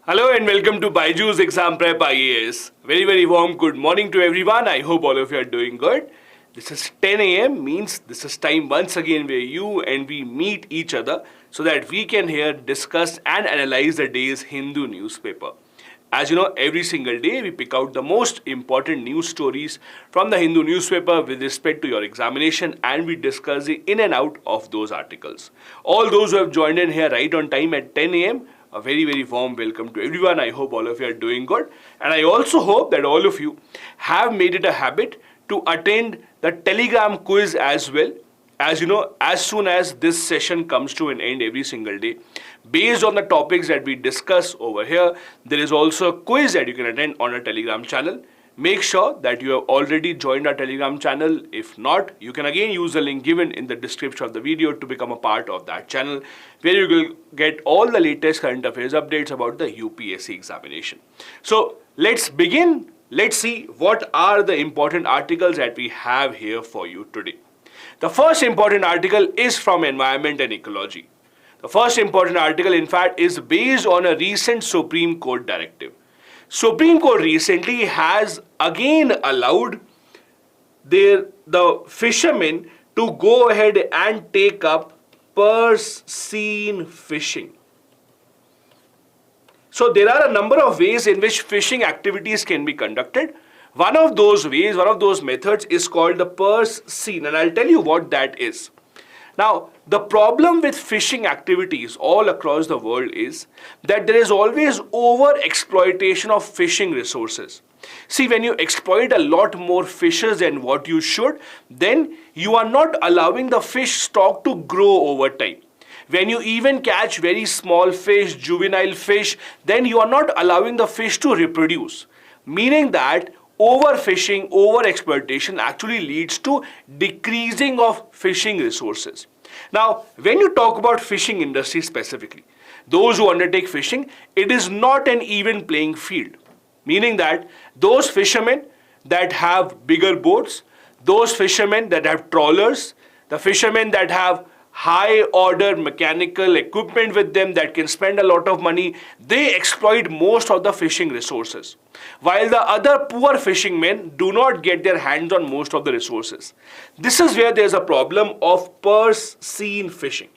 Hello and welcome to BYJU'S Exam Prep IAS. Very warm good morning to everyone. I hope all of you are doing good. This is 10 a.m. means this is time once again where you and we meet each other so that we can here discuss and analyze the day's Hindu newspaper. As you know, every single day we pick out the most important news stories from the Hindu newspaper with respect to your examination and we discuss the in and out of those articles. All those who have joined in here right on time at 10 a.m. A very warm welcome to everyone. I hope all of you are doing good. And I also hope that all of you have made it a habit to attend the Telegram quiz as well. As you know, as soon as this session comes to an end every single day, based on the topics that we discuss over here, there is also a quiz that you can attend on our Telegram channel. Make sure that you have already joined our Telegram channel. If not, you can again use the link given in the description of the video to become a part of that channel, where you will get all the latest current affairs updates about the UPSC examination. So let's begin. Let's see what are the important articles that we have here for you today. The first important article is from Environment and Ecology. The first important article, in fact, is based on a recent Supreme Court directive. Supreme Court recently has again allowed the fishermen to go ahead and take up purse seine fishing. So there are a number of ways in which fishing activities can be conducted. One of those ways, one of those methods is called the purse seine, and I'll tell you what that is. Now, the problem with fishing activities all across the world is that there is always over-exploitation of fishing resources. See, when you exploit a lot more fishes than what you should, then you are not allowing the fish stock to grow over time. When you even catch very small fish, juvenile fish, then you are not allowing the fish to reproduce. Meaning that overfishing, overexploitation actually leads to decreasing of fishing resources. Now, when you talk about fishing industry specifically, those who undertake fishing, it is not an even playing field. Meaning that those fishermen that have bigger boats, those fishermen that have trawlers, the fishermen that have high order mechanical equipment with them that can spend a lot of money, they exploit most of the fishing resources. While the other poor fishing men do not get their hands on most of the resources. This is where there is a problem of purse seine fishing.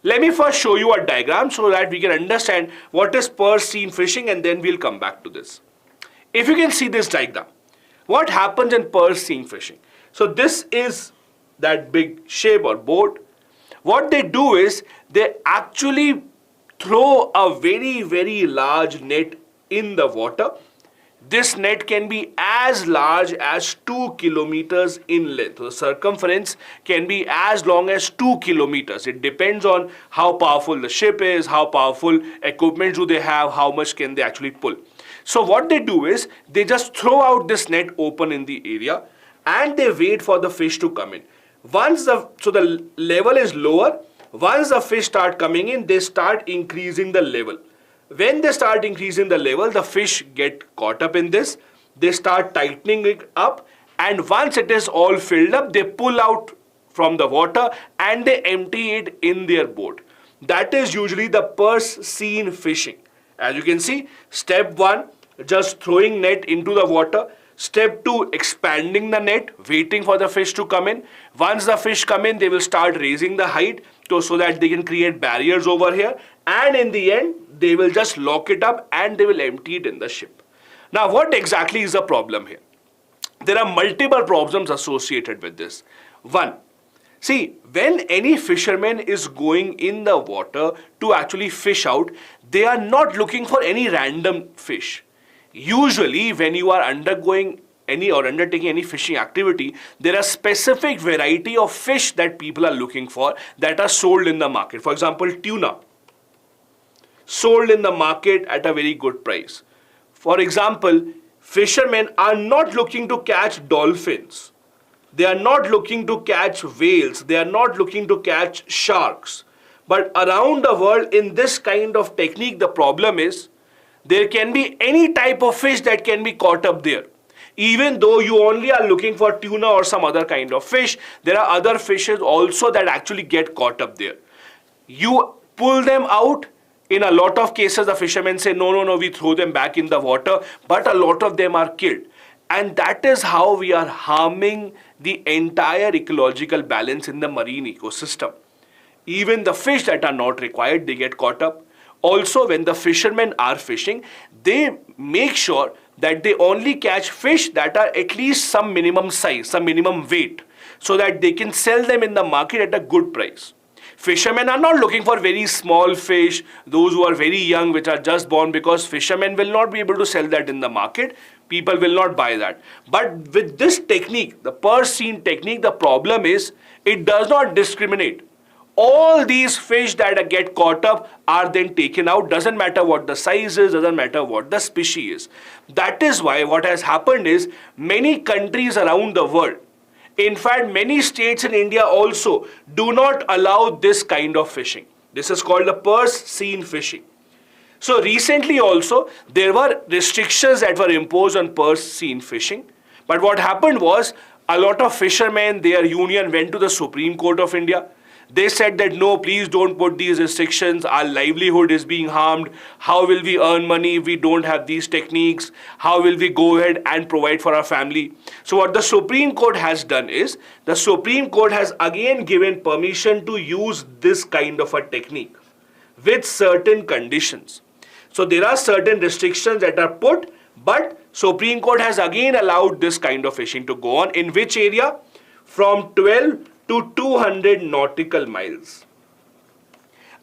Let me first show you a diagram so that we can understand what is purse seine fishing, and then we'll come back to this. If you can see this diagram, what happens in purse seine fishing? So this is that big ship or boat. What they do is they actually throw a very large net in the water. This net can be as large as 2 kilometers in length. The circumference can be as long as 2 kilometers. It depends on how powerful the ship is, how powerful equipment do they have, how much can they actually pull. So what they do is they just throw out this net open in the area and they wait for the fish to come in. Once the level is lower, once the fish start coming in, they start increasing the level. When they start increasing the level, the fish get caught up in this. They start tightening it up, and once it is all filled up, they pull out from the water and they empty it in their boat. That is usually the purse seine fishing. As you can see, step 1, just throwing net into the water. Step 2, expanding the net, waiting for the fish to come in. Once the fish come in, they will start raising the height so that they can create barriers over here. And in the end, they will just lock it up and they will empty it in the ship. Now, what exactly is the problem here? There are multiple problems associated with this. One, see, when any fisherman is going in the water to actually fish out, they are not looking for any random fish. Usually, when you are undertaking any fishing activity, there are specific variety of fish that people are looking for that are sold in the market. For example, tuna, sold in the market at a very good price. For example, fishermen are not looking to catch dolphins. They are not looking to catch whales. They are not looking to catch sharks. But around the world, in this kind of technique, the problem is there can be any type of fish that can be caught up there. Even though you only are looking for tuna or some other kind of fish, there are other fishes also that actually get caught up there. You pull them out In a lot of cases, the fishermen say, no, no, no, we throw them back in the water, but a lot of them are killed. And that is how we are harming the entire ecological balance in the marine ecosystem. Even the fish that are not required, they get caught up. Also, when the fishermen are fishing, they make sure that they only catch fish that are at least some minimum size, some minimum weight, so that they can sell them in the market at a good price. Fishermen are not looking for very small fish, those who are very young, which are just born, because fishermen will not be able to sell that in the market. People will not buy that. But with this technique, the per scene technique, the problem is it does not discriminate. All these fish that get caught up are then taken out. Doesn't matter what the size is, doesn't matter what the species is. That is why what has happened is many countries around the world, in fact, many states in India also do not allow this kind of fishing. This is called the purse seine fishing. So recently also, there were restrictions that were imposed on purse seine fishing. But what happened was, a lot of fishermen, their union went to the Supreme Court of India. They said that no, please don't put these restrictions. Our livelihood is being harmed. How will we earn money if we don't have these techniques? How will we go ahead and provide for our family? So what the Supreme Court has done is, the Supreme Court has again given permission to use this kind of a technique with certain conditions. So there are certain restrictions that are put, but Supreme Court has again allowed this kind of fishing to go on. In which area? From 12 to 200 nautical miles.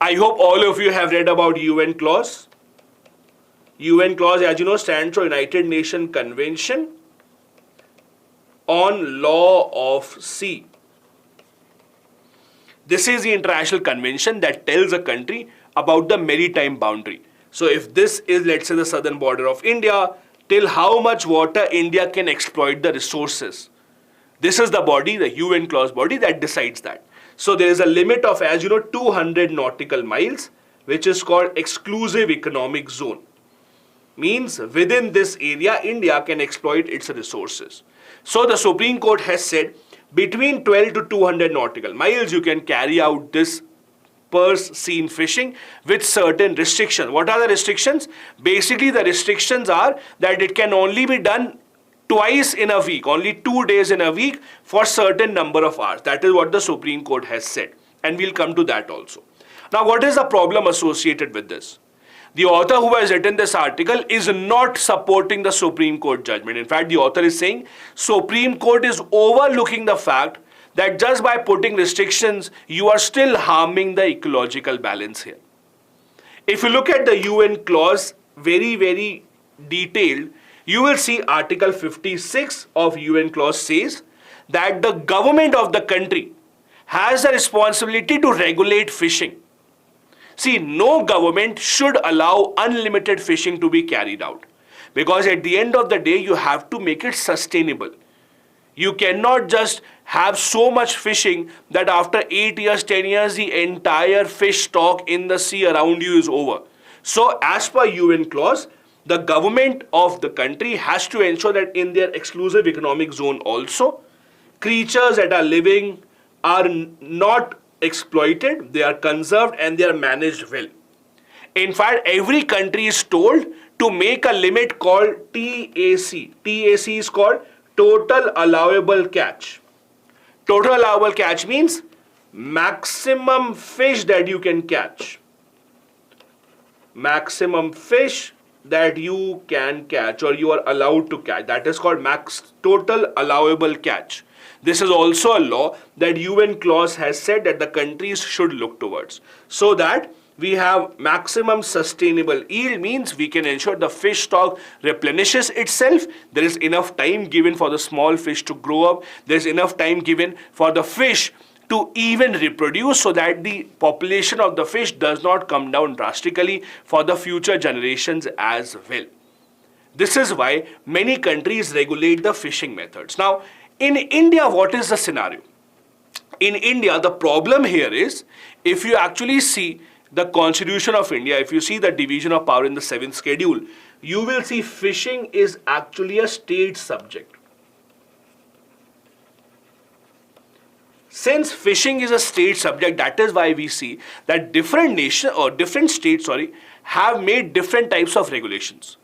I hope all of you have read about UN clause. UN clause, as you know, stands for United Nations Convention on Law of Sea. This is the international convention that tells a country about the maritime boundary. So if this is, let's say, the southern border of India, till how much water India can exploit the resources. This is the body, the UN clause body, that decides that. So there is a limit of, as you know, 200 nautical miles, which is called exclusive economic zone. Means within this area, India can exploit its resources. So the Supreme Court has said between 12 to 200 nautical miles, you can carry out this purse seine fishing with certain restrictions. What are the restrictions? Basically, the restrictions are that it can only be done twice in a week, only 2 days in a week for certain number of hours. That is what the Supreme Court has said. And we'll come to that also. Now, what is the problem associated with this? The author who has written this article is not supporting the Supreme Court judgment. In fact, the author is saying Supreme Court is overlooking the fact that just by putting restrictions, you are still harming the ecological balance here. If you look at the UN clause, very, very detailed, you will see Article 56 of UN clause says that the government of the country has a responsibility to regulate fishing. See, no government should allow unlimited fishing to be carried out, because at the end of the day, you have to make it sustainable. You cannot just have so much fishing that after 8 years, 10 years, the entire fish stock in the sea around you is over. So as per UN clause, the government of the country has to ensure that in their exclusive economic zone also, creatures that are living are not exploited, they are conserved and they are managed well. In fact, every country is told to make a limit called TAC. TAC is called Total Allowable Catch. Total Allowable Catch means maximum fish that you can catch. Maximum fish that you can catch or you are allowed to catch. That is called max total allowable catch. This is also a law that UN clause has said that the countries should look towards, so that we have maximum sustainable yield. Means we can ensure the fish stock replenishes itself. There is enough time given for the small fish to grow up. There is enough time given for the fish to even reproduce, so that the population of the fish does not come down drastically for the future generations as well. This is why many countries regulate the fishing methods. Now, in India, what is the scenario? In India, the problem here is, if you actually see the Constitution of India, if you see the division of power in the 7th schedule, you will see fishing is actually a state subject. since fishing is a state subject, that is why we see that different states, have made different types of regulations.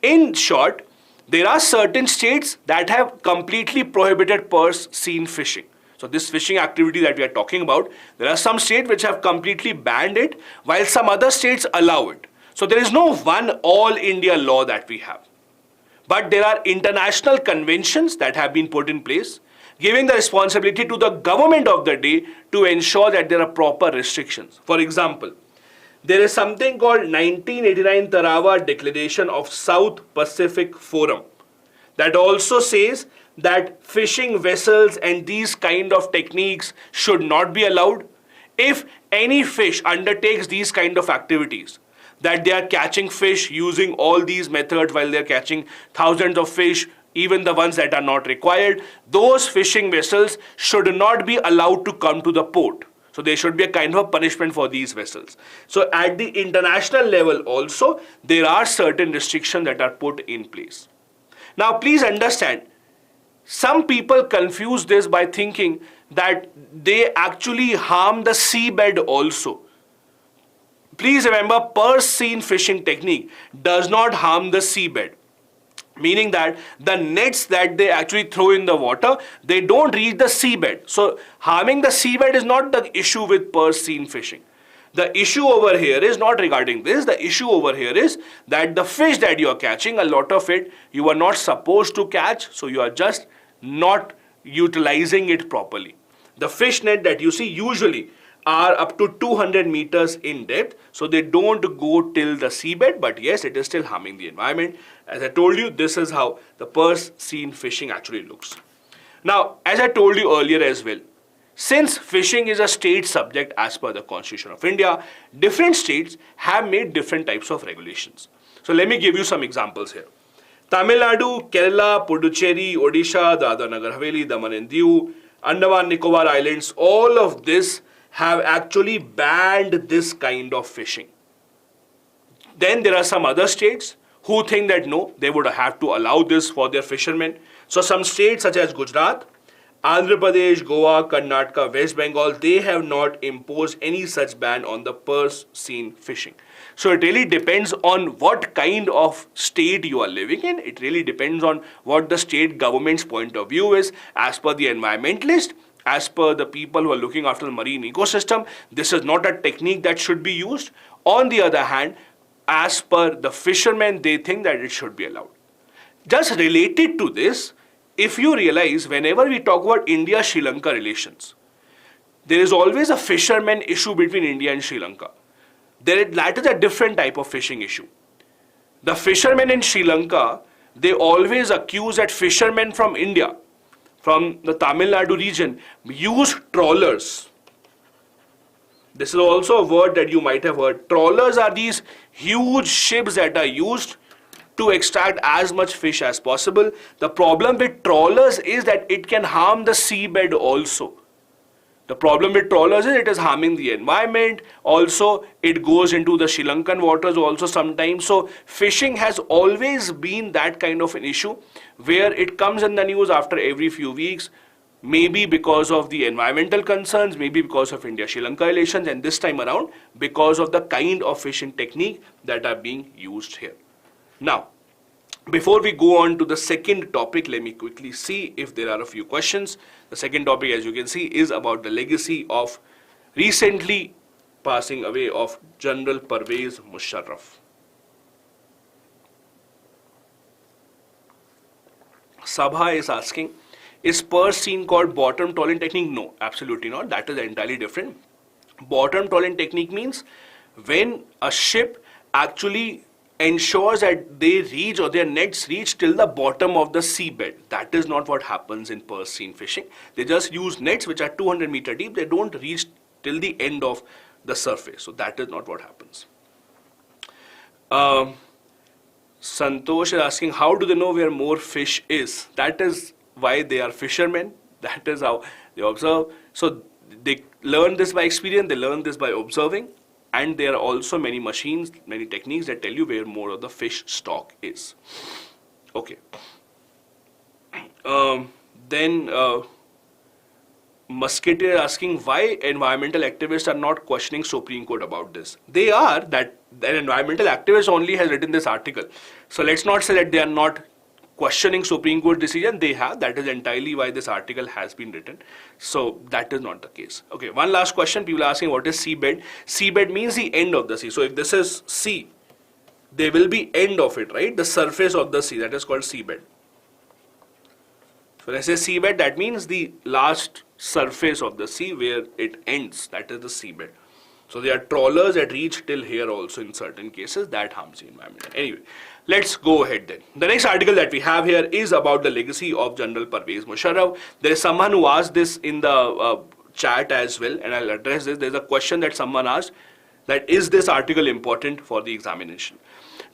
In short, there are certain states that have completely prohibited purse seine fishing. So this fishing activity that we are talking about, there are some states which have completely banned it, while some other states allow it. So there is no one all India law that we have. But there are international conventions that have been put in place, giving the responsibility to the government of the day to ensure that there are proper restrictions. For example, there is something called 1989 Tarawa Declaration of South Pacific Forum that also says that fishing vessels and these kind of techniques should not be allowed. If any fish undertakes these kind of activities, that they are catching fish using all these methods while they are catching thousands of fish, even the ones that are not required, those fishing vessels should not be allowed to come to the port. So there should be a kind of punishment for these vessels. So at the international level also, there are certain restrictions that are put in place. Now please understand, some people confuse this by thinking that they actually harm the seabed also. Please remember, purse seine fishing technique does not harm the seabed. Meaning that the nets that they actually throw in the water, they don't reach the seabed. So harming the seabed is not the issue with purse seine fishing. The issue over here is not regarding this. The issue over here is that the fish that you are catching, a lot of it you are not supposed to catch, so you are just not utilizing it properly. The fish net that you see usually are up to 200 meters in depth, so they don't go till the seabed, but yes, it is still harming the environment. As I told you, this is how the purse seine fishing actually looks. Now, as I told you earlier as well, since fishing is a state subject as per the Constitution of India, different states have made different types of regulations. So let me give you some examples here. Tamil Nadu, Kerala, Puducherry, Odisha, Dadra Nagar Haveli, Daman and Diu, Andaman Nicobar Islands, all of this have actually banned this kind of fishing. Then there are some other states who think that no, they would have to allow this for their fishermen. So some states such as Gujarat, Andhra Pradesh, Goa, Karnataka, West Bengal, they have not imposed any such ban on the purse seine fishing. So it really depends on what kind of state you are living in. It really depends on what the state government's point of view is. As per the environmentalist, as per the people who are looking after the marine ecosystem, this is not a technique that should be used. On the other hand, as per the fishermen, they think that it should be allowed. Just related to this, if you realize, whenever we talk about India-Sri Lanka relations, there is always a fisherman issue between India and Sri Lanka. That is a different type of fishing issue. The fishermen in Sri Lanka, they always accuse that fishermen from India, from the Tamil Nadu region, use trawlers. This is also a word that you might have heard. Trawlers are these huge ships that are used to extract as much fish as possible. The problem with trawlers is that it can harm the seabed also. The problem with trawlers is it is harming the environment. Also, it goes into the Sri Lankan waters also sometimes. So, fishing has always been that kind of an issue where it comes in the news after every few weeks. Maybe because of the environmental concerns, maybe because of India-Sri Lanka relations, and this time around because of the kind of fishing technique that are being used here. Now, before we go on to the second topic, let me quickly see if there are a few questions. The second topic, as you can see, is about the legacy of recently passing away of General Pervez Musharraf. Sabha is asking, is purse seine called bottom trawling technique? No, absolutely not. That is entirely different. Bottom trawling technique means when a ship actually ensures that they reach or their nets reach till the bottom of the seabed. That is not what happens in purse seine fishing. They just use nets which are 200 meter deep. They don't reach till the end of the surface. So that is not what happens. Santosh is asking, how do they know where more fish is? That is why they are fishermen. That is how they observe. So they learn this by experience. They learn this by observing. And there are also many machines, many techniques that tell you where more of the fish stock is. Okay. Then Musketeer asking why environmental activists are not questioning Supreme Court about this. They are, that an environmental activist only has written this article. So let's not say that they are not questioning Supreme Court decision. They have. That is entirely why this article has been written. So that is not the case. Okay, one last question. People are asking what is seabed. Seabed means the end of the sea. So if this is sea, there will be end of it, right? The surface of the sea. That is called seabed. So when I say seabed, that means the last surface of the sea where it ends. That is the seabed. So there are trawlers that reach till here also in certain cases. That harms the environment. Anyway, let's go ahead then. The next article that we have here is about the legacy of General Pervez Musharraf. There is someone who asked this in the chat as well, and I'll address this. There's a question that someone asked, that is this article important for the examination?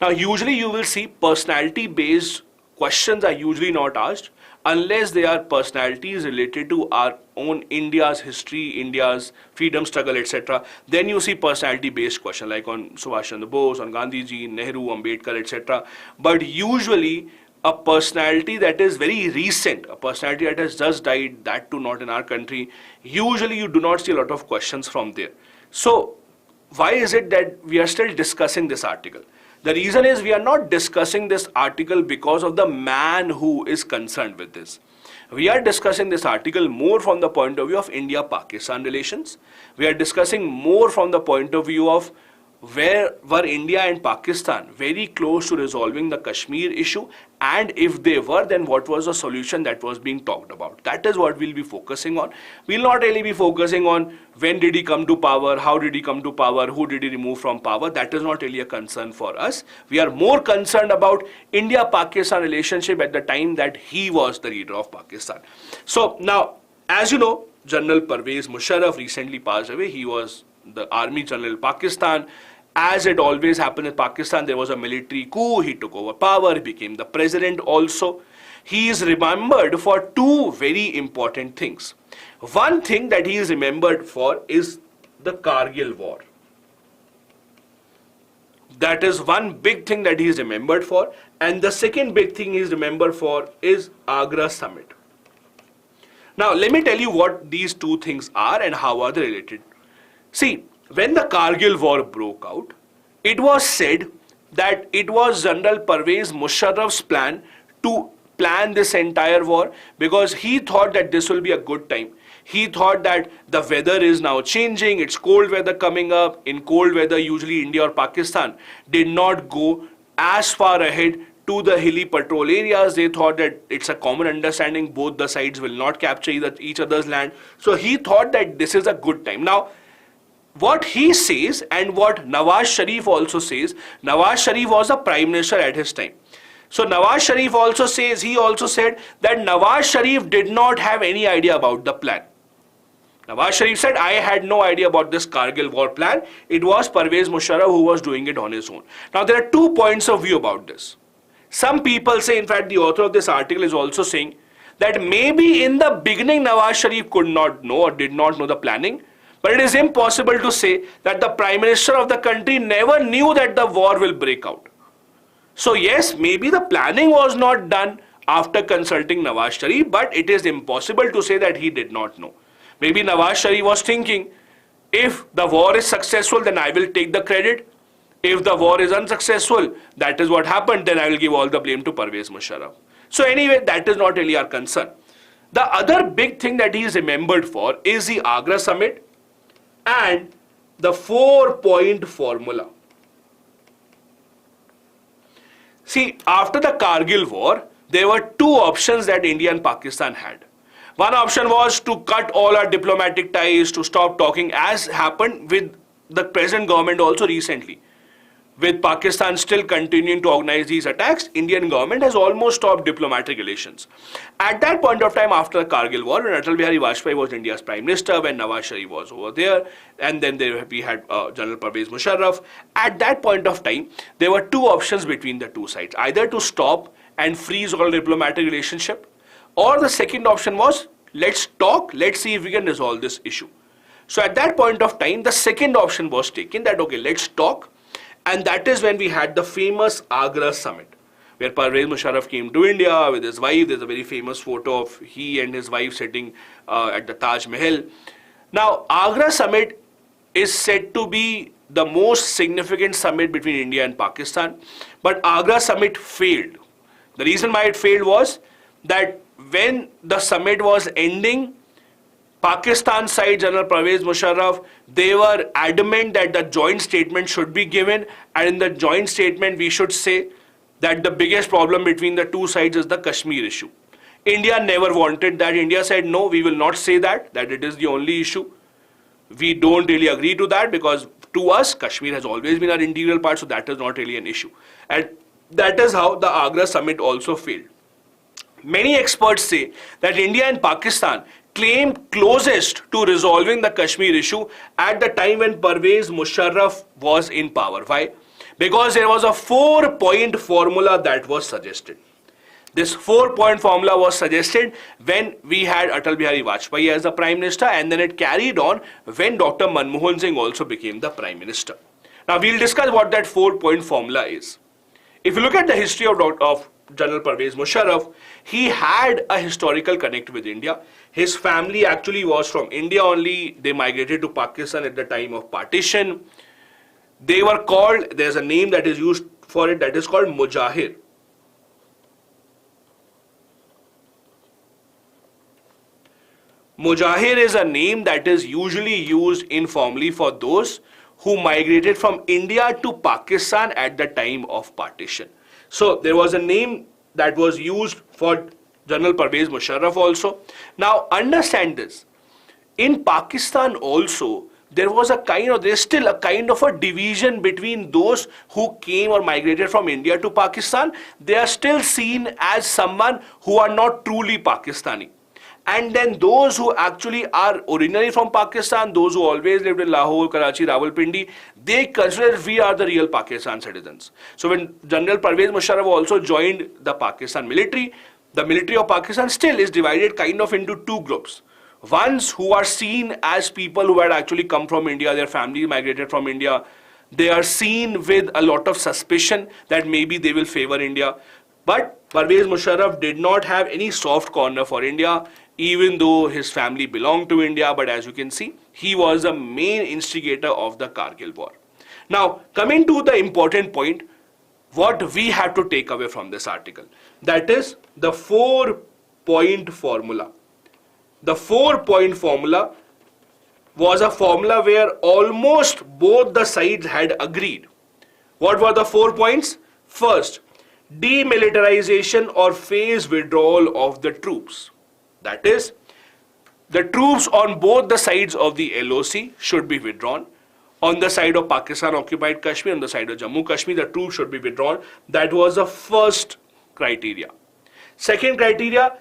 Now, usually you will see personality-based questions are usually not asked unless they are personalities related to our own India's history, India's freedom struggle, etc. Then you see personality-based questions like on Subhash Chandra Bose, on Gandhiji, Nehru, Ambedkar, etc. But usually a personality that is very recent, a personality that has just died, that too not in our country, usually you do not see a lot of questions from there. So why is it that we are still discussing this article? The reason is we are not discussing this article because of the man who is concerned with this. We are discussing this article more from the point of view of India-Pakistan relations. We are discussing more from the point of view of where were India and Pakistan very close to resolving the Kashmir issue, and if they were, then what was the solution that was being talked about. That is what we'll be focusing on. We'll not really be focusing on when did he come to power, how did he come to power, who did he remove from power. That is not really a concern for us. We are more concerned about India-Pakistan relationship at the time that he was the leader of Pakistan. So now, as you know, General Pervez Musharraf recently passed away. He was the Army General of Pakistan. As it always happened in Pakistan, there was a military coup. He took over power. He became the president also. He is remembered for two very important things. One thing that he is remembered for is the Kargil War. That is one big thing that he is remembered for. And the second big thing he is remembered for is Agra Summit. Now, let me tell you what these two things are and how are they related. See, when the Kargil War broke out, it was said that it was General Pervez Musharraf's plan to plan this entire war because he thought that this will be a good time. He thought that the weather is now changing, it's cold weather coming up. In cold weather, usually India or Pakistan did not go as far ahead to the hilly patrol areas. They thought that it's a common understanding both the sides will not capture each other's land. So he thought that this is a good time. Now, what he says and what Nawaz Sharif also says, Nawaz Sharif was the prime minister at his time. So Nawaz Sharif also says, he also said that Nawaz Sharif did not have any idea about the plan. Nawaz Sharif said, I had no idea about this Kargil war plan. It was Pervez Musharraf who was doing it on his own. Now there are 2 points of view about this. Some people say, in fact the author of this article is also saying that maybe in the beginning Nawaz Sharif could not know or did not know the planning. But it is impossible to say that the Prime Minister of the country never knew that the war will break out. So yes, maybe the planning was not done after consulting Nawaz Sharif, but it is impossible to say that he did not know. Maybe Nawaz Sharif was thinking, if the war is successful, then I will take the credit. If the war is unsuccessful, that is what happened, then I will give all the blame to Pervez Musharraf. So anyway, that is not really our concern. The other big thing that he is remembered for is the Agra Summit and the 4-point formula. See, after the Kargil war, there were 2 options that India and Pakistan had. One option was to cut all our diplomatic ties, to stop talking, as happened with the present government also recently. With Pakistan still continuing to organize these attacks, Indian government has almost stopped diplomatic relations. At that point of time, after the Kargil war, when Atal Bihari Vajpayee was India's prime minister, when Nawaz Sharif was over there, and then we had General Pervez Musharraf. At that point of time, there were 2 options between the 2 sides. Either to stop and freeze all diplomatic relationship, or the second option was, let's talk, let's see if we can resolve this issue. So at that point of time, the second option was taken, that okay, let's talk. And that is when we had the famous Agra Summit. where Pervez Musharraf came to India with his wife. There's a very famous photo of he and his wife sitting at the Taj Mahal. Now, Agra summit is said to be the most significant summit between India and Pakistan, but Agra summit failed. The reason why it failed was that when the summit was ending, Pakistan side, General Pervez Musharraf, they were adamant that the joint statement should be given, and in the joint statement we should say that the biggest problem between the two sides is the Kashmir issue. India never wanted that. India said, no, we will not say that it is the only issue. We don't really agree to that, because to us, Kashmir has always been our integral part, so that is not really an issue. And that is how the Agra summit also failed. Many experts say that India and Pakistan claim closest to resolving the Kashmir issue at the time when Pervez Musharraf was in power. Why? Because there was a 4-point formula that was suggested. This 4-point formula was suggested when we had Atal Bihari Vajpayee as the Prime Minister, and then it carried on when Dr. Manmohan Singh also became the Prime Minister. Now we'll discuss what that 4-point formula is. If you look at the history of General Pervez Musharraf, he had a historical connect with India. His family actually was from India only. They migrated to Pakistan at the time of partition. They were called, there's a name that is used for it, that is called Mujahir. Mujahir is a name that is usually used informally for those who migrated from India to Pakistan at the time of partition. So there was a name that was used for General Pervez Musharraf also. Now understand this. In Pakistan also, there is still a kind of a division between those who came or migrated from India to Pakistan. They are still seen as someone who are not truly Pakistani. And then those who actually are originally from Pakistan, those who always lived in Lahore, Karachi, Rawalpindi, they consider we are the real Pakistan citizens. So when General Pervez Musharraf also joined the Pakistan military, the military of Pakistan still is divided kind of into two groups. Ones who are seen as people who had actually come from India, their family migrated from India. They are seen with a lot of suspicion that maybe they will favor India. But Pervez Musharraf did not have any soft corner for India, even though his family belonged to India. But as you can see, he was the main instigator of the Kargil war. Now, coming to the important point, what we have to take away from this article, that is the 4-point formula. The 4-point formula was a formula where almost both the sides had agreed. What were the 4 points? First, demilitarization or phase withdrawal of the troops. That is, the troops on both the sides of the LOC should be withdrawn. On the side of Pakistan occupied Kashmir, on the side of Jammu Kashmir, the troops should be withdrawn. That was the first criteria. Second criteria,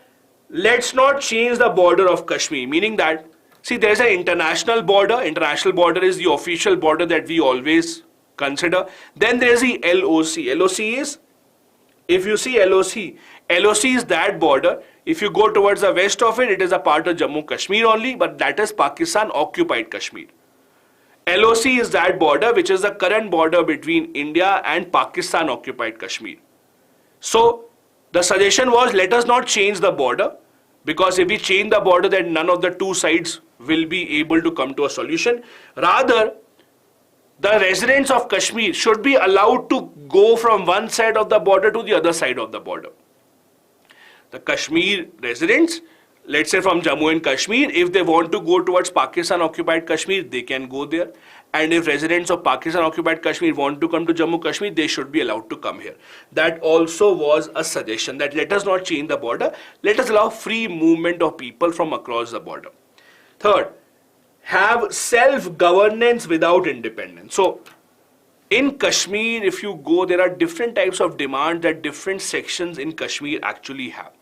let's not change the border of Kashmir, meaning that, see, there's an international border. International border is the official border that we always consider. Then there's the LOC. LOC is, if you see LOC, LOC is that border. If you go towards the west of it, it is a part of Jammu Kashmir only, but that is Pakistan occupied Kashmir. LOC is that border which is the current border between India and Pakistan occupied Kashmir. So the suggestion was, let us not change the border, because if we change the border, then none of the two sides will be able to come to a solution. Rather, the residents of Kashmir should be allowed to go from one side of the border to the other side of the border. The Kashmir residents, let's say from Jammu and Kashmir, if they want to go towards Pakistan occupied Kashmir, they can go there. And if residents of Pakistan occupied Kashmir want to come to Jammu Kashmir, they should be allowed to come here. That also was a suggestion, that let us not change the border, let us allow free movement of people from across the border. Third, have self-governance without independence. So in Kashmir, if you go, there are different types of demands that different sections in Kashmir actually have.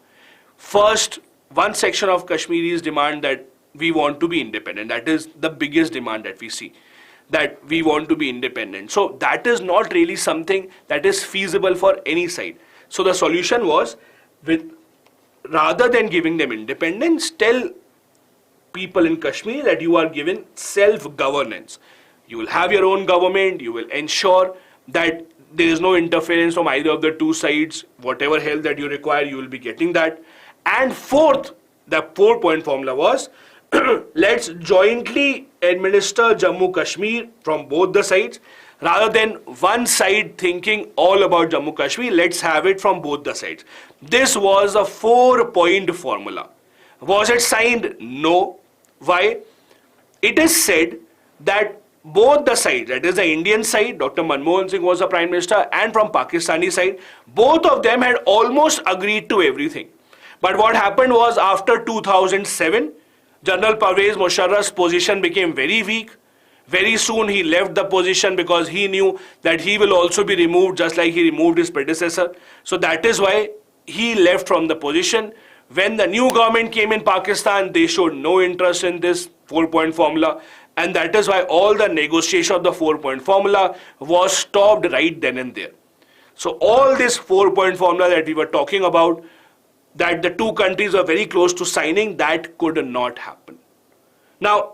First, one section of Kashmiris demand that we want to be independent. That is the biggest demand that we see, that we want to be independent. So that is not really something that is feasible for any side. So the solution was, rather than giving them independence, tell people in Kashmir that you are given self-governance. You will have your own government, you will ensure that There is no interference from either of the two sides. Whatever help that you require, you will be getting that. And fourth, the 4-point formula was, let's jointly administer Jammu Kashmir from both the sides. Rather than one side thinking all about Jammu Kashmir, let's have it from both the sides. This was a 4-point formula. Was it signed? No. Why? It is said that both the sides, that is the Indian side, Dr. Manmohan Singh was the Prime Minister, and from Pakistani side, both of them had almost agreed to everything. But what happened was, after 2007, General Pervez Musharraf's position became very weak. Very soon he left the position because he knew that he will also be removed just like he removed his predecessor. So that is why he left from the position. When the new government came in Pakistan, they showed no interest in this 4-point formula. And that is why all the negotiation of the 4-point formula was stopped right then and there. So all this 4-point formula that we were talking about, that the two countries were very close to signing, that could not happen. Now,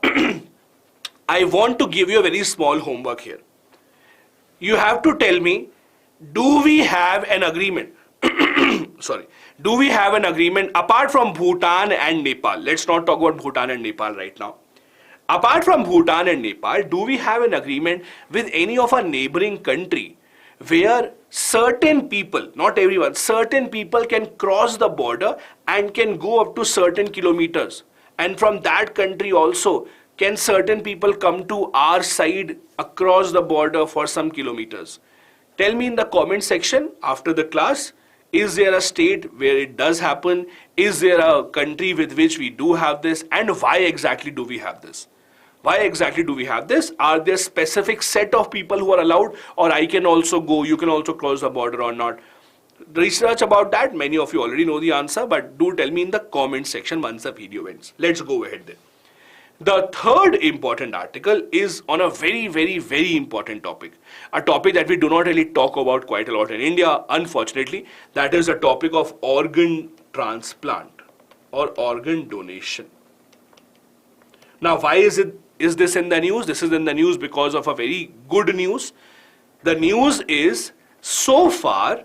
I want to give you a very small homework here. You have to tell me, do we have an agreement? Sorry. Do we have an agreement apart from Bhutan and Nepal? Let's not talk about Bhutan and Nepal right now. Apart from Bhutan and Nepal, do we have an agreement with any of our neighboring country where certain people, not everyone, certain people can cross the border and can go up to certain kilometers? And from that country also, can certain people come to our side across the border for some kilometers? Tell me in the comment section after the class, is there a state where it does happen? Is there a country with which we do have this? And why exactly do we have this? Why exactly do we have this? Are there specific set of people who are allowed, or I can also go, you can also cross the border or not? Research about that, many of you already know the answer, but do tell me in the comment section once the video ends. Let's go ahead then. The third important article is on a very, very, very important topic. A topic that we do not really talk about quite a lot in India, unfortunately. That is the topic of organ transplant or organ donation. Now, why is this in the news? This is in the news because of a very good news. The news is, so far,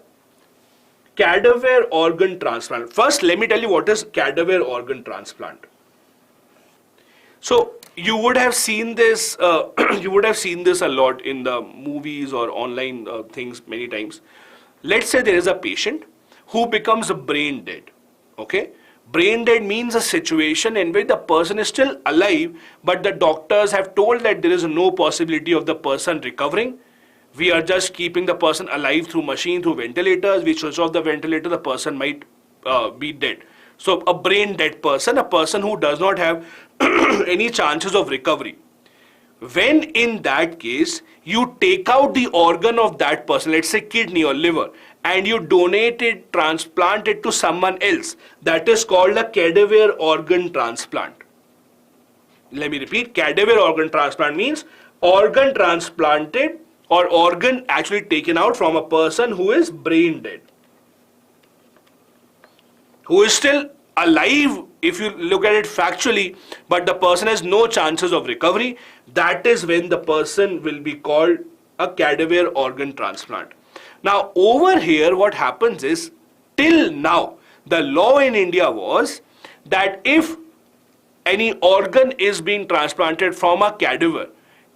cadaver organ transplant. First, let me tell you what is cadaver organ transplant. So you would have seen this. You would have seen this a lot in the movies or online things many times. Let's say there is a patient who becomes brain dead. Okay, brain dead means a situation in which the person is still alive, but the doctors have told that there is no possibility of the person recovering. We are just keeping the person alive through machine, through ventilators. We switch off the ventilator, the person might be dead. So a brain dead person, a person who does not have any chances of recovery. When in that case, you take out the organ of that person, let's say kidney or liver, and you donate it, transplant it to someone else, that is called a cadaver organ transplant. Let me repeat, cadaver organ transplant means organ transplanted or organ actually taken out from a person who is brain dead, who is still alive if you look at it factually, but the person has no chances of recovery. That is when the person will be called a cadaver organ transplant. Now over here what happens is, till now the law in India was that if any organ is being transplanted from a cadaver,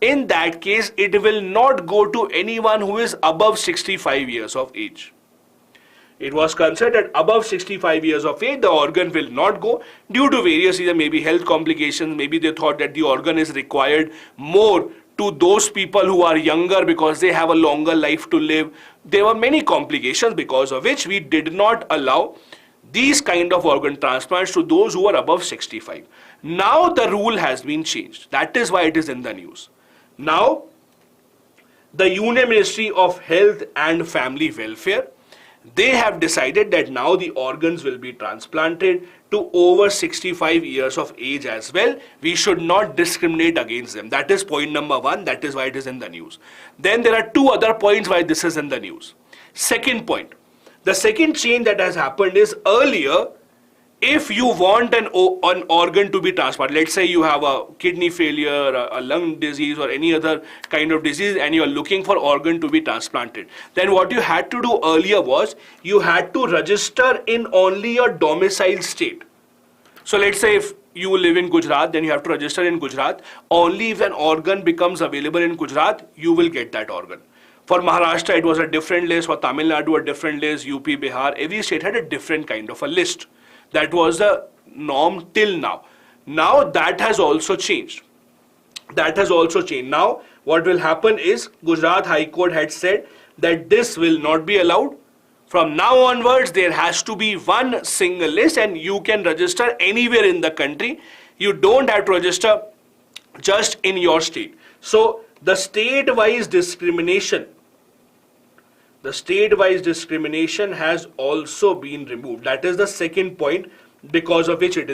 in that case it will not go to anyone who is above 65 years of age. It was considered above 65 years of age, the organ will not go due to various reasons, maybe health complications, maybe they thought that the organ is required more to those people who are younger because they have a longer life to live. There were many complications because of which we did not allow these kind of organ transplants to those who are above 65. Now the rule has been changed. That is why it is in the news. Now, the Union Ministry of Health and Family Welfare, they have decided that now the organs will be transplanted to over 65 years of age as well. We should not discriminate against them. That is point number one. That is why it is in the news. Then there are two other points why this is in the news. Second point. The second change that has happened is, earlier, if you want an organ to be transplanted, let's say you have a kidney failure, a lung disease, or any other kind of disease, and you are looking for organ to be transplanted, then what you had to do earlier was you had to register in only your domicile state. So let's say if you live in Gujarat, then you have to register in Gujarat. Only if an organ becomes available in Gujarat, you will get that organ. For Maharashtra, it was a different list. For Tamil Nadu, a different list. UP, Bihar, every state had a different kind of a list. That was the norm till now. Now that has also changed. That has also changed. Now what will happen is Gujarat High Court had said that this will not be allowed. From now onwards, there has to be one single list and you can register anywhere in the country. You don't have to register just in your state. So the state-wise discrimination has also been removed. That is the second point because of which it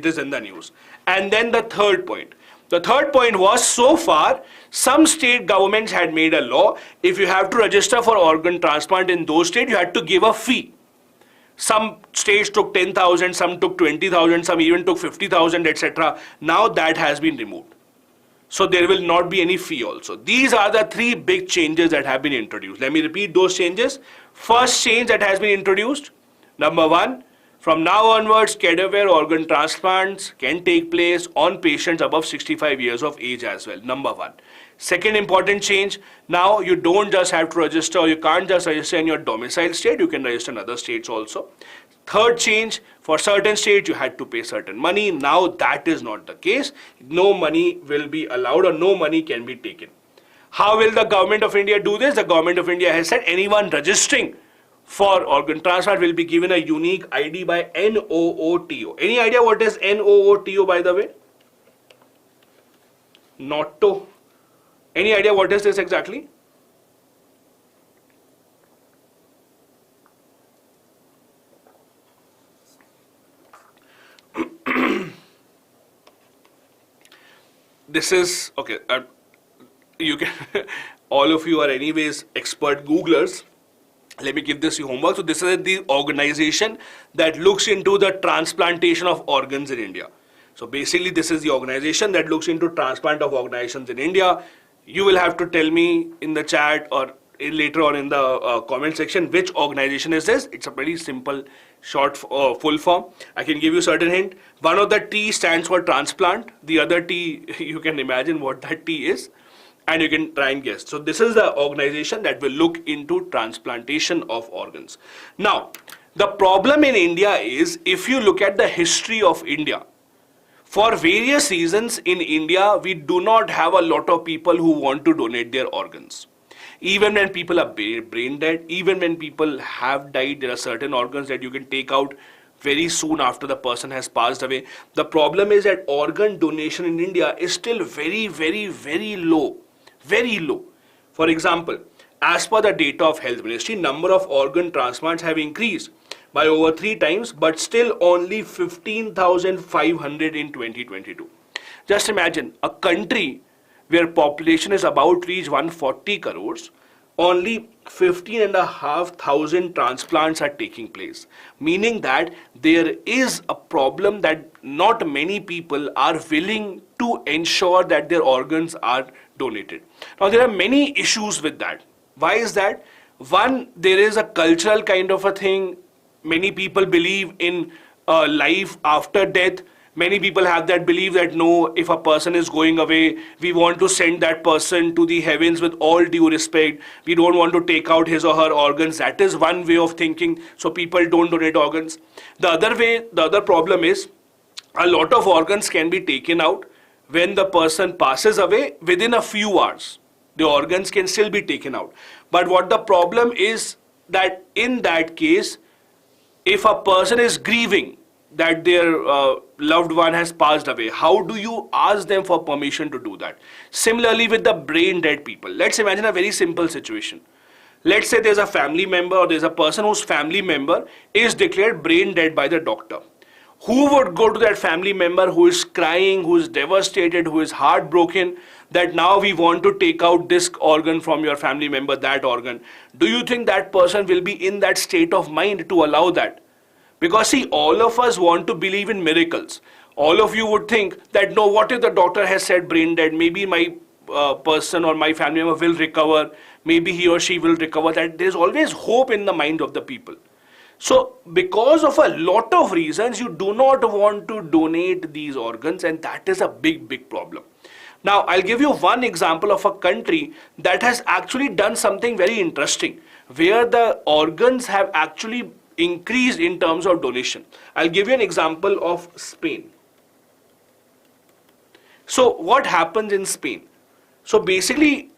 is in the news. And then the third point. The third point was, so far, some state governments had made a law. If you have to register for organ transplant in those states, you had to give a fee. Some states took 10,000, some took 20,000, some even took 50,000, etc. Now that has been removed. So there will not be any fee also. These are the three big changes that have been introduced. Let me repeat those changes. First change that has been introduced, number one, from now onwards, cadaver organ transplants can take place on patients above 65 years of age as well, number one. Second important change, now you don't just have to register, or you can't just register in your domicile state, you can register in other states also. Third change, for certain states you had to pay certain money. Now that is not the case. No money will be allowed or no money can be taken. How will the government of India do this? The government of India has said anyone registering for organ transplant will be given a unique ID by NOOTO. Any idea what is NOOTO, by the way? Notto. Any idea what is this exactly? This is, okay, you can, all of you are anyways expert Googlers. Let me give this you homework. So this is the organization that looks into the transplantation of organs in India. So basically this is the organization that looks into transplant of organizations in India. You will have to tell me in the chat or later on in the comment section which organization is this. It's a very simple short full form. I can give you certain hint. One of the T stands for transplant. The other T, you can imagine what that T is. And you can try and guess. So this is the organization that will look into transplantation of organs. Now, the problem in India is, if you look at the history of India, for various reasons in India, we do not have a lot of people who want to donate their organs. Even when people are brain dead, even when people have died, there are certain organs that you can take out very soon after the person has passed away. The problem is that organ donation in India is still very, very, very low. Very low. For example, as per the data of Health Ministry, number of organ transplants have increased by over 3 times, but still only 15,500 in 2022. Just imagine a country where population is about to reach 140 crores, only 15,500 transplants are taking place, meaning that there is a problem that not many people are willing to ensure that their organs are donated. Now there are many issues with that. Why is that? One, there is a cultural kind of a thing. Many people believe in life after death. Many people have that belief that no, if a person is going away, we want to send that person to the heavens with all due respect. We don't want to take out his or her organs. That is one way of thinking. So people don't donate organs. The other problem is a lot of organs can be taken out when the person passes away within a few hours. The organs can still be taken out. But what the problem is that in that case, if a person is grieving that their loved one has passed away, how do you ask them for permission to do that? Similarly with the brain dead people. Let's imagine a very simple situation. Let's say there's a family member or there's a person whose family member is declared brain dead by the doctor. Who would go to that family member who is crying, who is devastated, who is heartbroken that now we want to take out this organ from your family member, that organ? Do you think that person will be in that state of mind to allow that? Because see, all of us want to believe in miracles. All of you would think that no, what if the doctor has said brain dead? Maybe my person or my family member will recover. Maybe he or she will recover. That there's always hope in the mind of the people. So because of a lot of reasons, you do not want to donate these organs, and that is a big problem. Now, I'll give you one example of a country that has actually done something very interesting, where the organs have actually increased in terms of donation. I'll give you an example of Spain. So what happens in Spain? So basically,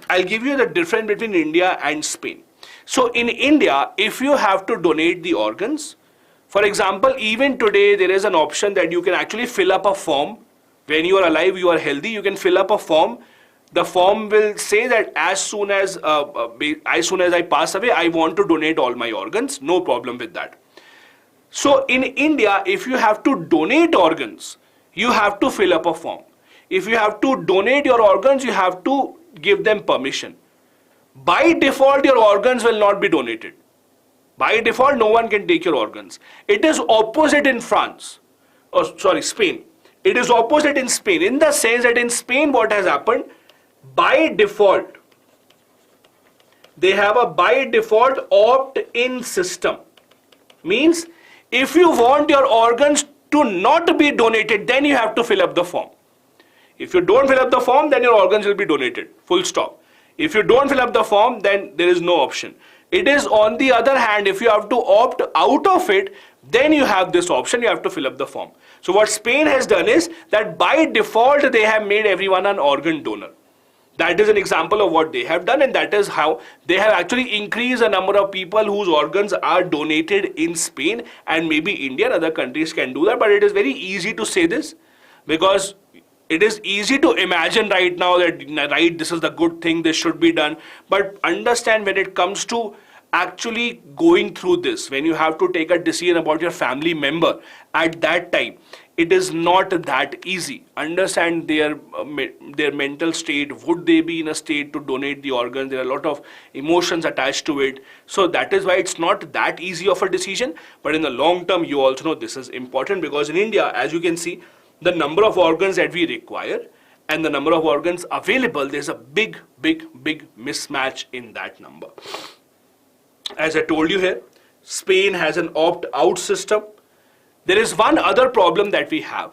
I'll give you the difference between India and Spain. So in India, if you have to donate the organs, for example, even today there is an option that you can actually fill up a form. When you are alive, you are healthy, you can fill up a form. The form will say that as soon as I pass away, I want to donate all my organs. No problem with that. So in India, if you have to donate organs, you have to fill up a form. If you have to donate your organs, you have to give them permission. By default, your organs will not be donated. By default, no one can take your organs. It is opposite in Spain. It is opposite in Spain, in the sense that in Spain, what has happened, by default, they have a by default opt-in system. Means, if you want your organs to not be donated, then you have to fill up the form. If you don't fill up the form, then your organs will be donated. Full stop. If you don't fill up the form, then there is no option. It is on the other hand, if you have to opt out of it, then you have this option, you have to fill up the form. So what Spain has done is that by default, they have made everyone an organ donor. That is an example of what they have done, and that is how they have actually increased the number of people whose organs are donated in Spain, and maybe India and other countries can do that, but it is very easy to say this because it is easy to imagine right now that, right, this is the good thing, this should be done. But understand, when it comes to actually going through this, when you have to take a decision about your family member, at that time, it is not that easy. Understand their mental state. Would they be in a state to donate the organs? There are a lot of emotions attached to it. So that is why it's not that easy of a decision. But in the long term, you also know this is important, because in India, as you can see, the number of organs that we require and the number of organs available, there's a big mismatch in that number. As I told you here, Spain has an opt-out system. There is one other problem that we have.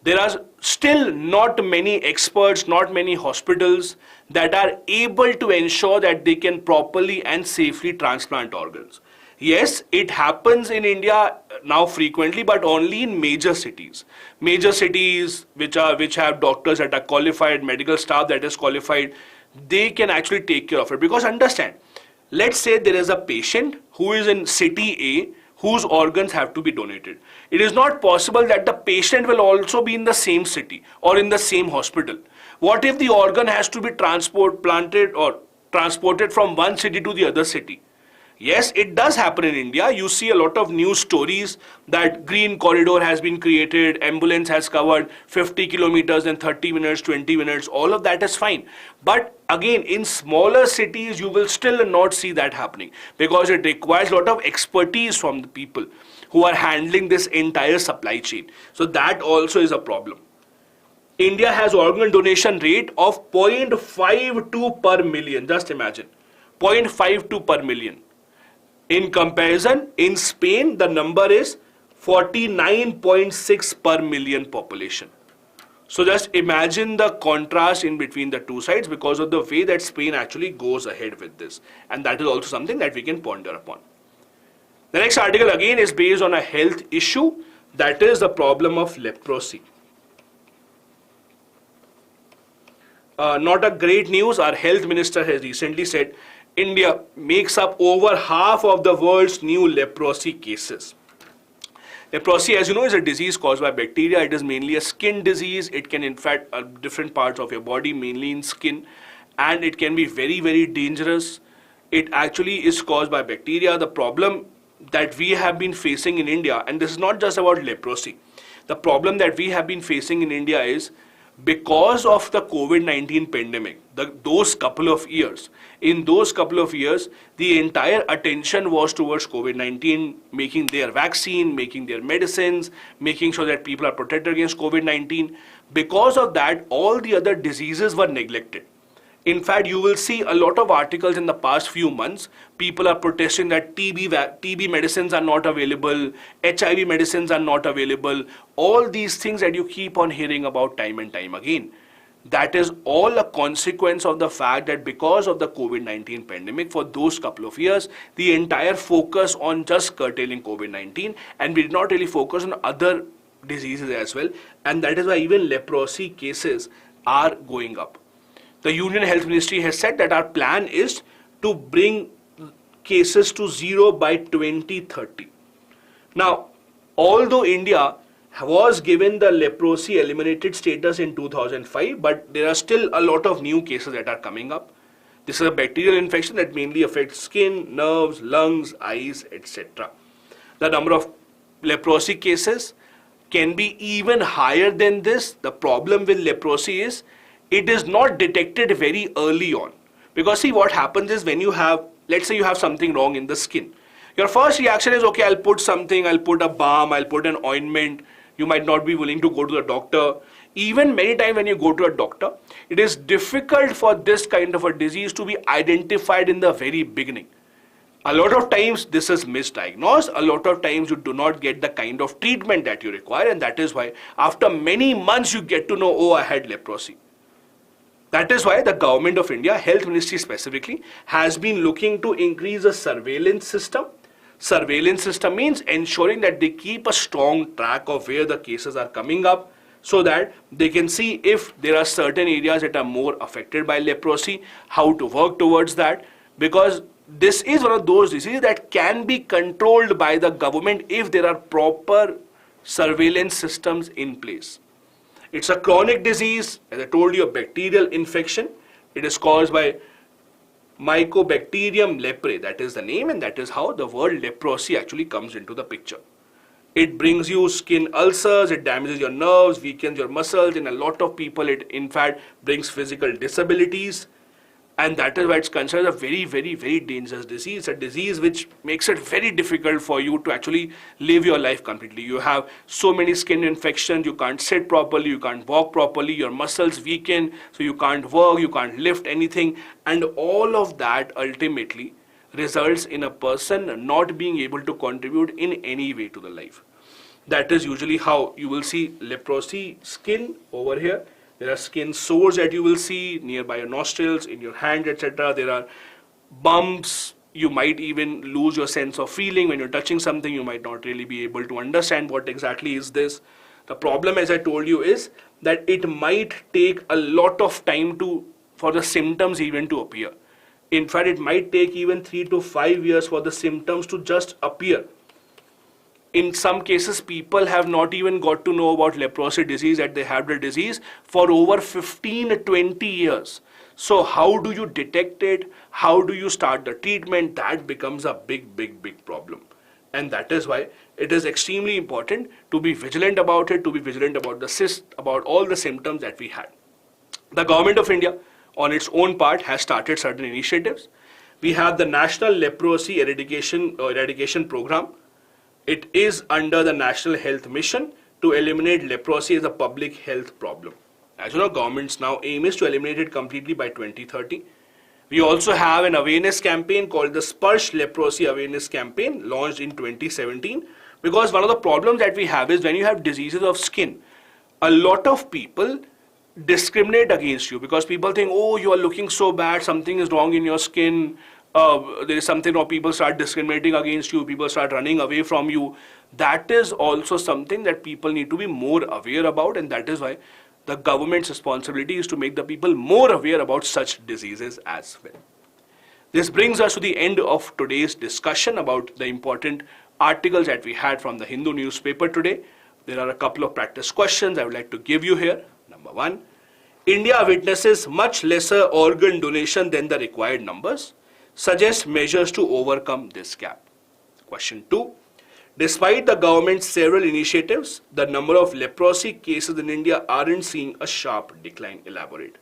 There are still not many experts, not many hospitals that are able to ensure that they can properly and safely transplant organs. Yes, it happens in India now frequently, but only in major cities. Major cities which have doctors that are qualified, medical staff that is qualified, they can actually take care of it. Because understand, let's say there is a patient who is in city A whose organs have to be donated. It is not possible that the patient will also be in the same city or in the same hospital. What if the organ has to be transported from one city to the other city? Yes, it does happen in India. You see a lot of news stories that green corridor has been created, ambulance has covered 50 kilometers in 30 minutes, 20 minutes, all of that is fine. But again, in smaller cities, you will still not see that happening, because it requires a lot of expertise from the people who are handling this entire supply chain. So that also is a problem. India has organ donation rate of 0.52 per million. Just imagine, 0.52 per million. In comparison, in Spain, the number is 49.6 per million population. So just imagine the contrast in between the two sides because of the way that Spain actually goes ahead with this. And that is also something that we can ponder upon. The next article again is based on a health issue, that is the problem of leprosy. Not a great news. Our health minister has recently said India makes up over half of the world's new leprosy cases. Leprosy, as you know, is a disease caused by bacteria. It is mainly a skin disease. It can infect different parts of your body, mainly in skin, and it can be very dangerous. It actually is caused by bacteria. The problem that we have been facing in India, and this is not just about leprosy, the problem that we have been facing in India is because of the COVID-19 pandemic, those couple of years, in those couple of years, the entire attention was towards COVID-19, making their vaccine, making their medicines, making sure that people are protected against COVID-19. Because of that, all the other diseases were neglected. In fact, you will see a lot of articles in the past few months. People are protesting that TB medicines are not available, HIV medicines are not available. All these things that you keep on hearing about time and time again. That is all a consequence of the fact that because of the COVID-19 pandemic, for those couple of years, the entire focus on just curtailing COVID-19, and we did not really focus on other diseases as well. And that is why even leprosy cases are going up. The Union Health Ministry has said that our plan is to bring cases to zero by 2030. Now, although India was given the leprosy eliminated status in 2005, but there are still a lot of new cases that are coming up. This is a bacterial infection that mainly affects skin, nerves, lungs, eyes, etc. The number of leprosy cases can be even higher than this. The problem with leprosy is it is not detected very early on. Because see, what happens is when you have, let's say you have something wrong in the skin. Your first reaction is, okay, I'll put something, I'll put a balm, I'll put an ointment. You might not be willing to go to the doctor. Even many times when you go to a doctor, it is difficult for this kind of a disease to be identified in the very beginning. A lot of times this is misdiagnosed. A lot of times you do not get the kind of treatment that you require, and that is why after many months you get to know, oh, I had leprosy. That is why the government of India, Health Ministry specifically, has been looking to increase the surveillance system. Surveillance system means ensuring that they keep a strong track of where the cases are coming up so that they can see if there are certain areas that are more affected by leprosy, how to work towards that, because this is one of those diseases that can be controlled by the government if there are proper surveillance systems in place. It's a chronic disease, as I told you, a bacterial infection. It is caused by Mycobacterium leprae, that is the name, and that is how the word leprosy actually comes into the picture. It brings you skin ulcers, it damages your nerves, weakens your muscles. In a lot of people, it in fact brings physical disabilities. And that is why it's considered a very, very, very dangerous disease. A disease which makes it very difficult for you to actually live your life completely. You have so many skin infections, you can't sit properly, you can't walk properly, your muscles weaken, so you can't work, you can't lift anything. And all of that ultimately results in a person not being able to contribute in any way to the life. That is usually how you will see leprosy skin over here. There are skin sores that you will see nearby your nostrils, in your hand, etc. There are bumps. You might even lose your sense of feeling when you're touching something. You might not really be able to understand what exactly is this. The problem, as I told you, is that it might take a lot of time for the symptoms even to appear. In fact, it might take even 3 to 5 years for the symptoms to just appear. In some cases, people have not even got to know about leprosy disease, that they have the disease, for over 15 to 20 years. So how do you detect it? How do you start the treatment? That becomes a big, big, big problem. And that is why it is extremely important to be vigilant about it, to be vigilant about all the symptoms that we had. The government of India, on its own part, has started certain initiatives. We have the National Leprosy Eradication Program. It is under the National Health Mission to eliminate leprosy as a public health problem. As you know, government's now aim is to eliminate it completely by 2030. We also have an awareness campaign called the Sparsh Leprosy Awareness Campaign, launched in 2017. Because one of the problems that we have is when you have diseases of skin, a lot of people discriminate against you because people think, oh, you are looking so bad, something is wrong in your skin. There is something wrong, people start discriminating against you, people start running away from you. That is also something that people need to be more aware about, and that is why the government's responsibility is to make the people more aware about such diseases as well. This brings us to the end of today's discussion about the important articles that we had from the Hindu newspaper today. There are a couple of practice questions I would like to give you here. Number 1, India witnesses much lesser organ donation than the required numbers. Suggest measures to overcome this gap. Question 2. Despite the government's several initiatives, the number of leprosy cases in India aren't seeing a sharp decline. Elaborate.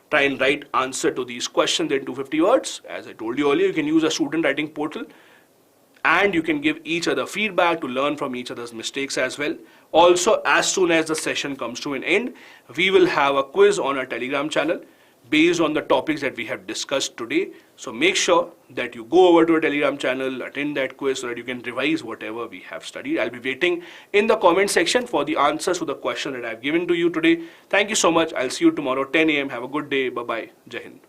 Try and write answer to these questions in 250 words. As I told you earlier, you can use a student writing portal and you can give each other feedback to learn from each other's mistakes as well. Also, as soon as the session comes to an end, we will have a quiz on our Telegram channel based on the topics that we have discussed today. So make sure that you go over to our Telegram channel, attend that quiz so that you can revise whatever we have studied. I'll be waiting in the comment section for the answers to the question that I've given to you today. Thank you so much. I'll see you tomorrow 10 a.m. Have a good day. Bye-bye. Jai Hind.